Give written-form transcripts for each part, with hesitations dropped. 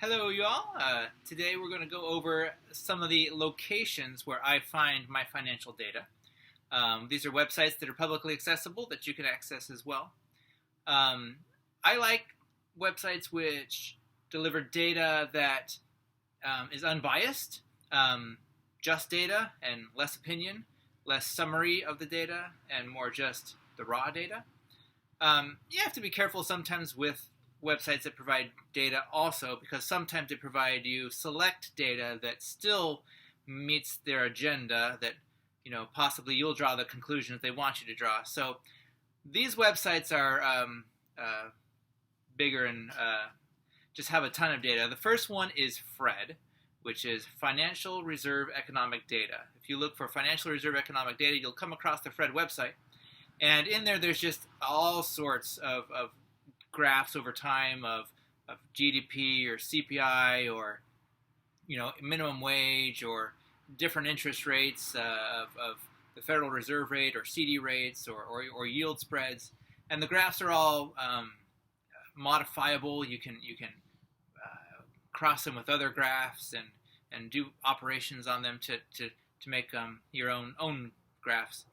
Hello, you all. Today we're going to go over some of the locations where I find my financial data. These are websites that are publicly accessible that you can access as well. I like websites which deliver data that is unbiased, just data and less opinion, less summary of the data, and more just the raw data. You have to be careful sometimes with websites that provide data also, because sometimes they provide you select data that still meets their agenda that, possibly you'll draw the conclusions they want you to draw. So these websites are bigger and just have a ton of data. The first one is FRED, which is Financial Reserve Economic Data. If you look for Financial Reserve Economic Data, you'll come across the FRED website. And in there's just all sorts of graphs over time of GDP or CPI or minimum wage or different interest rates of the Federal Reserve rate or CD rates or yield spreads, and the graphs are all modifiable. You can cross them with other graphs and do operations on them to make your own graphs.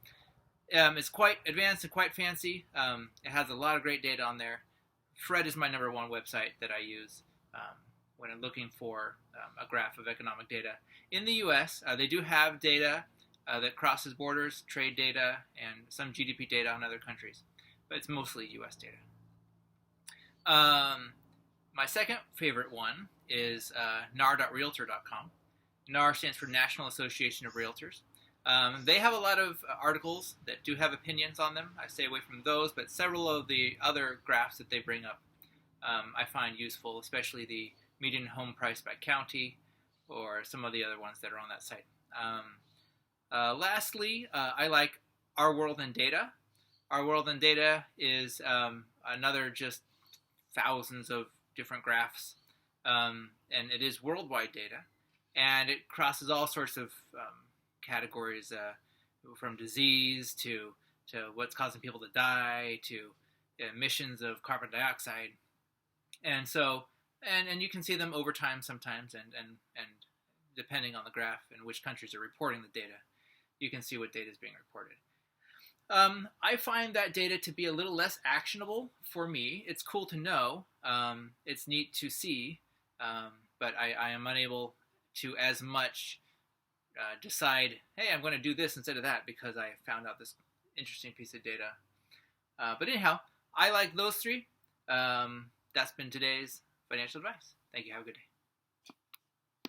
It's quite advanced and quite fancy. It has a lot of great data on there. FRED is my number one website that I use when I'm looking for a graph of economic data. In the U.S., they do have data that crosses borders, trade data, and some GDP data on other countries, but it's mostly U.S. data. My second favorite one is nar.realtor.com. NAR stands for National Association of Realtors. They have a lot of articles that do have opinions on them. I stay away from those, but several of the other graphs that they bring up I find useful, especially the median home price by county or some of the other ones that are on that site. Lastly, I like Our World in Data. Our World in Data is another just thousands of different graphs, and it is worldwide data, and it crosses all sorts of categories, from disease to what's causing people to die to emissions of carbon dioxide, and so and you can see them over time sometimes, and depending on the graph and which countries are reporting the data, you can see what data is being reported. I find that data to be a little less actionable for me. It's cool to know, it's neat to see, but I am unable to as much decide, hey, I'm going to do this instead of that because I found out this interesting piece of data. But anyhow, I like those three. That's been today's financial advice. Thank you. Have a good day.